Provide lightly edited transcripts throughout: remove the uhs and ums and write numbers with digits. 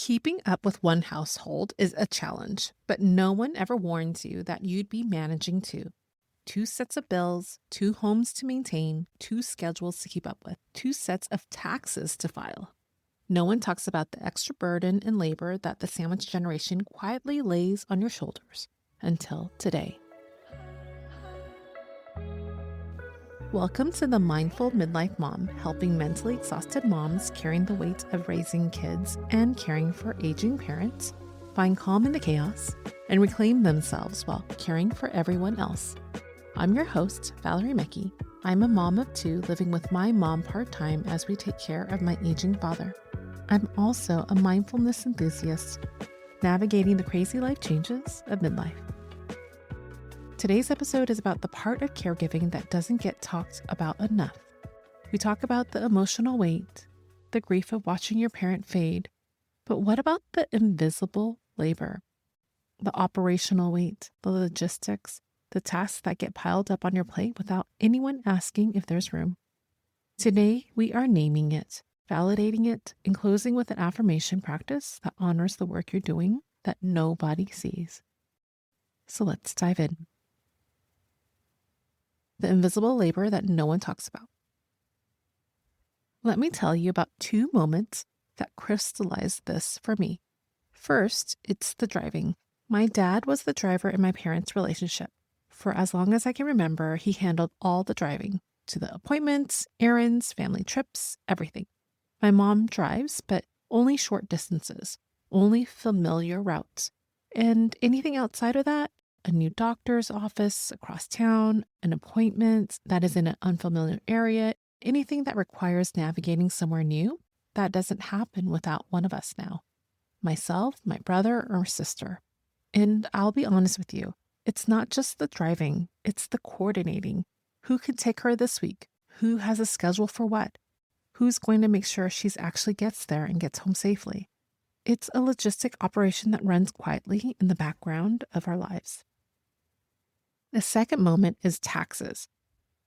Keeping up with one household is a challenge, but no one ever warns you that you'd be managing two. Two sets of bills, two homes to maintain, two schedules to keep up with, two sets of taxes to file. No one talks about the extra burden and labor that the sandwich generation quietly lays on your shoulders until today. Welcome to the Mindful Midlife Mom, helping mentally exhausted moms carrying the weight of raising kids and caring for aging parents find calm in the chaos and reclaim themselves while caring for everyone else. I'm your host, Valerie Mecki. I'm a mom of two living with my mom part-time as we take care of my aging father. I'm also a mindfulness enthusiast, navigating the crazy life changes of midlife. Today's episode is about the part of caregiving that doesn't get talked about enough. We talk about the emotional weight, the grief of watching your parent fade, but what about the invisible labor, the operational weight, the logistics, the tasks that get piled up on your plate without anyone asking if there's room? Today, we are naming it, validating it, and closing with an affirmation practice that honors the work you're doing that nobody sees. So let's dive in. The invisible labor that no one talks about. Let me tell you about two moments that crystallized this for me. First, it's the driving. My dad was the driver in my parents' relationship. For as long as I can remember, he handled all the driving to the appointments, errands, family trips, everything. My mom drives, but only short distances, only familiar routes. And anything outside of that, a new doctor's office across town, an appointment that is in an unfamiliar area, anything that requires navigating somewhere new, that doesn't happen without one of us now. Myself, my brother, or sister. And I'll be honest with you, it's not just the driving, it's the coordinating. Who can take her this week? Who has a schedule for what? Who's going to make sure she actually gets there and gets home safely? It's a logistic operation that runs quietly in the background of our lives. The second moment is taxes.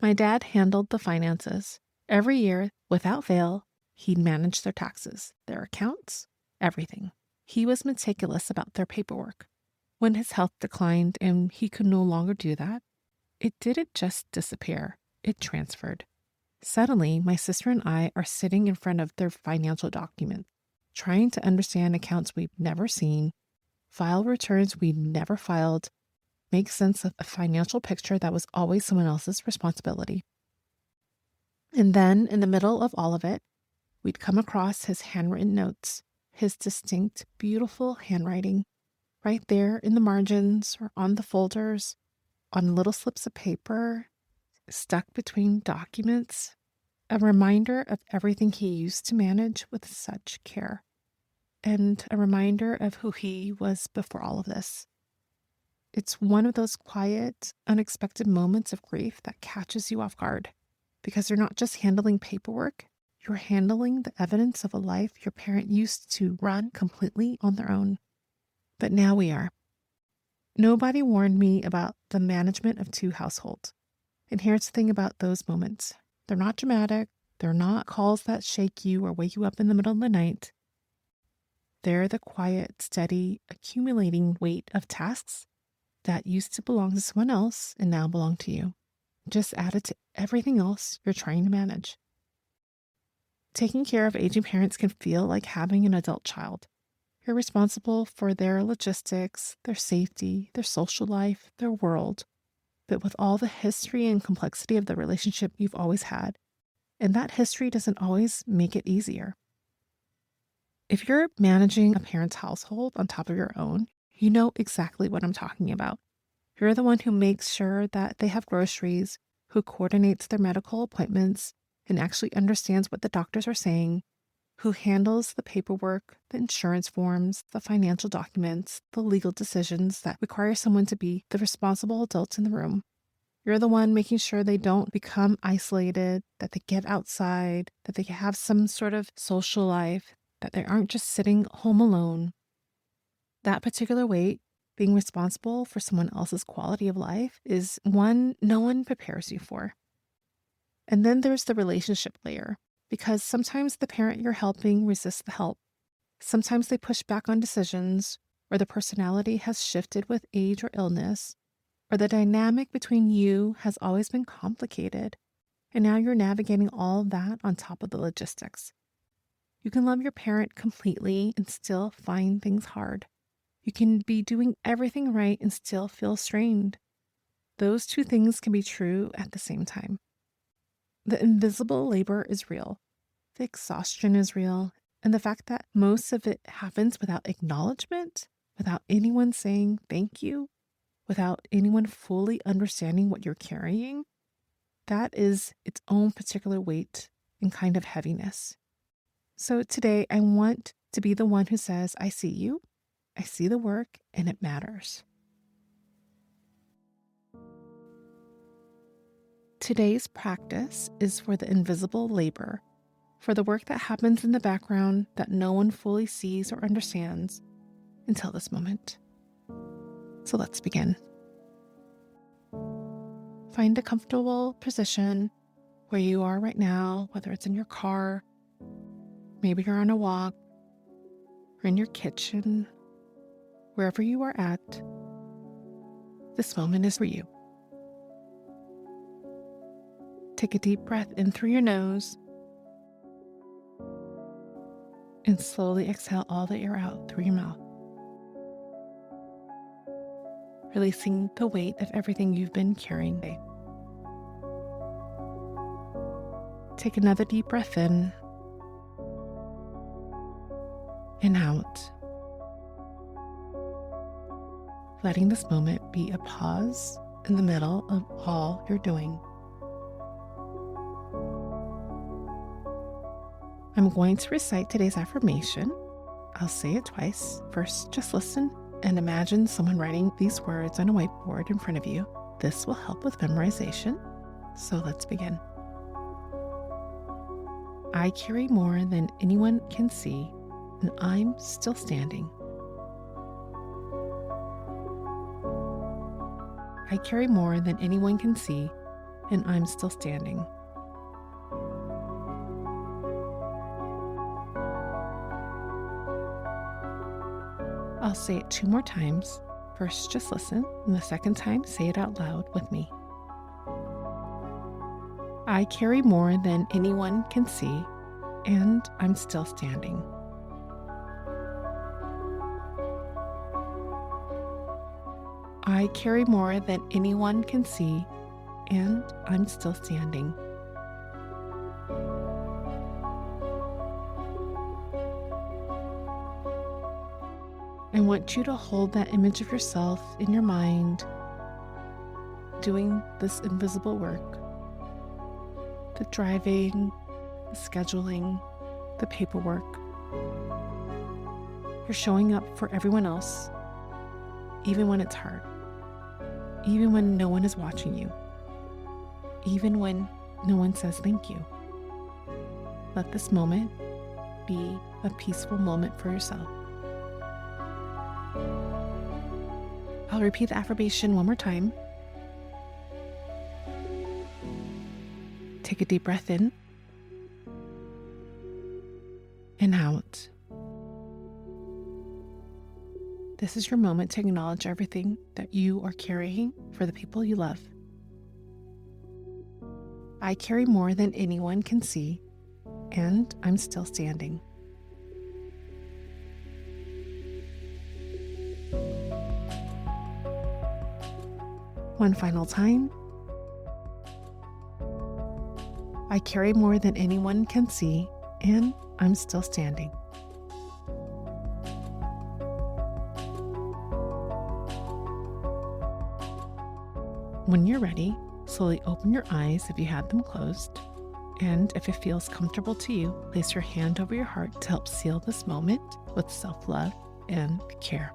My dad handled the finances. Every year, without fail, he'd manage their taxes, their accounts, everything. He was meticulous about their paperwork. When his health declined and he could no longer do that, it didn't just disappear, it transferred. Suddenly, my sister and I are sitting in front of their financial documents, trying to understand accounts we've never seen, file returns we'd never filed, make sense of a financial picture that was always someone else's responsibility. And then, in the middle of all of it, we'd come across his handwritten notes, his distinct, beautiful handwriting, right there in the margins or on the folders, on little slips of paper, stuck between documents, a reminder of everything he used to manage with such care, and a reminder of who he was before all of this. It's one of those quiet, unexpected moments of grief that catches you off guard because you're not just handling paperwork, you're handling the evidence of a life your parent used to run completely on their own. But now we are. Nobody warned me about the management of two households. And here's the thing about those moments. They're not dramatic. They're not calls that shake you or wake you up in the middle of the night. They're the quiet, steady, accumulating weight of tasks that used to belong to someone else and now belong to you. Just added to everything else you're trying to manage. Taking care of aging parents can feel like having an adult child. You're responsible for their logistics, their safety, their social life, their world, but with all the history and complexity of the relationship you've always had. And that history doesn't always make it easier. If you're managing a parent's household on top of your own, you know exactly what I'm talking about. You're the one who makes sure that they have groceries, who coordinates their medical appointments, and actually understands what the doctors are saying, who handles the paperwork, the insurance forms, the financial documents, the legal decisions that require someone to be the responsible adult in the room. You're the one making sure they don't become isolated, that they get outside, that they have some sort of social life, that they aren't just sitting home alone. That particular weight, being responsible for someone else's quality of life, is one no one prepares you for. And then there's the relationship layer, because sometimes the parent you're helping resists the help. Sometimes they push back on decisions, or the personality has shifted with age or illness, or the dynamic between you has always been complicated, and now you're navigating all of that on top of the logistics. You can love your parent completely and still find things hard. You can be doing everything right and still feel strained. Those two things can be true at the same time. The invisible labor is real. The exhaustion is real. And the fact that most of it happens without acknowledgement, without anyone saying thank you, without anyone fully understanding what you're carrying, that is its own particular weight and kind of heaviness. So today I want to be the one who says, I see you, I see the work, and it matters. Today's practice is for the invisible labor, for the work that happens in the background that no one fully sees or understands until this moment. So let's begin. Find a comfortable position where you are right now, whether it's in your car, maybe you're on a walk, or in your kitchen, wherever you are at. This moment is for you. Take a deep breath in through your nose and slowly exhale all the air out through your mouth, releasing the weight of everything you've been carrying today. Take another deep breath in and out, letting this moment be a pause in the middle of all you're doing. I'm going to recite today's affirmation. I'll say it twice. First, just listen and imagine someone writing these words on a whiteboard in front of you. This will help with memorization. So let's begin. I carry more than anyone can see, and I'm still standing. I carry more than anyone can see, and I'm still standing. I'll say it 2 more times. First, just listen, and the second time, say it out loud with me. I carry more than anyone can see, and I'm still standing. I carry more than anyone can see, and I'm still standing. I want you to hold that image of yourself in your mind, doing this invisible work. The driving, the scheduling, the paperwork. You're showing up for everyone else, even when it's hard, even when no one is watching you, even when no one says thank you. Let this moment be a peaceful moment for yourself. I'll repeat the affirmation 1 more time. Take a deep breath in and out. This is your moment to acknowledge everything that you are carrying for the people you love. I carry more than anyone can see, and I'm still standing. One final time. I carry more than anyone can see, and I'm still standing. When you're ready, slowly open your eyes if you had them closed, and if it feels comfortable to you, place your hand over your heart to help seal this moment with self-love and care.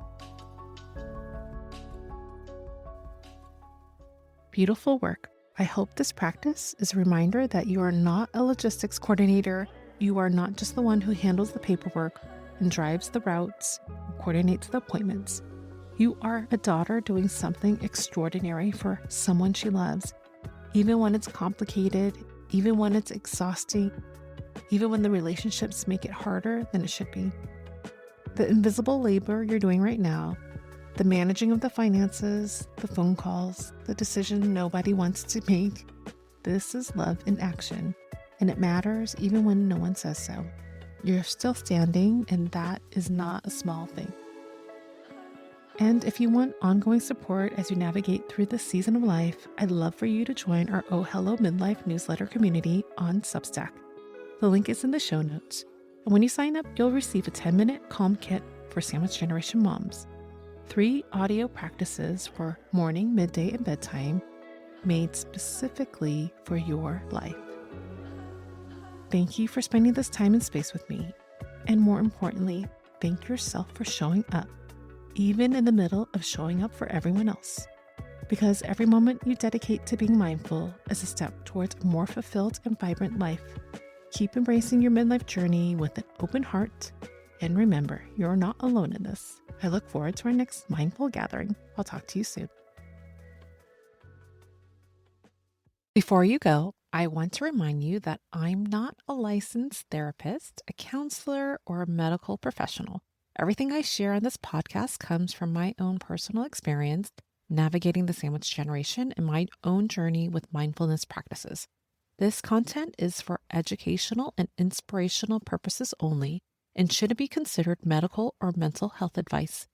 Beautiful work. I hope this practice is a reminder that you are not a logistics coordinator. You are not just the one who handles the paperwork and drives the routes, and coordinates the appointments. You are a daughter doing something extraordinary for someone she loves, even when it's complicated, even when it's exhausting, even when the relationships make it harder than it should be. The invisible labor you're doing right now, the managing of the finances, the phone calls, the decision nobody wants to make, this is love in action, and it matters even when no one says so. You're still standing, and that is not a small thing. And if you want ongoing support as you navigate through this season of life, I'd love for you to join our Oh Hello Midlife newsletter community on Substack. The link is in the show notes. And when you sign up, you'll receive a 10-minute calm kit for Sandwich Generation moms, 3 audio practices for morning, midday, and bedtime made specifically for your life. Thank you for spending this time and space with me. And more importantly, thank yourself for showing up, even in the middle of showing up for everyone else. Because every moment you dedicate to being mindful is a step towards a more fulfilled and vibrant life. Keep embracing your midlife journey with an open heart. And remember, you're not alone in this. I look forward to our next mindful gathering. I'll talk to you soon. Before you go, I want to remind you that I'm not a licensed therapist, a counselor, or a medical professional. Everything I share on this podcast comes from my own personal experience navigating the sandwich generation and my own journey with mindfulness practices. This content is for educational and inspirational purposes only and shouldn't be considered medical or mental health advice.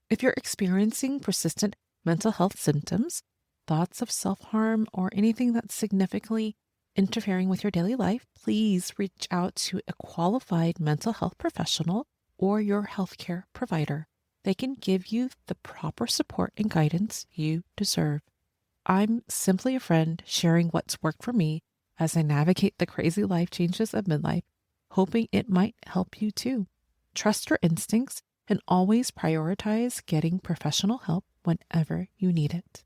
If you're experiencing persistent mental health symptoms, thoughts of self-harm, or anything that's significantly interfering with your daily life, please reach out to a qualified mental health professional or your healthcare provider. They can give you the proper support and guidance you deserve. I'm simply a friend sharing what's worked for me as I navigate the crazy life changes of midlife, hoping it might help you too. Trust your instincts and always prioritize getting professional help whenever you need it.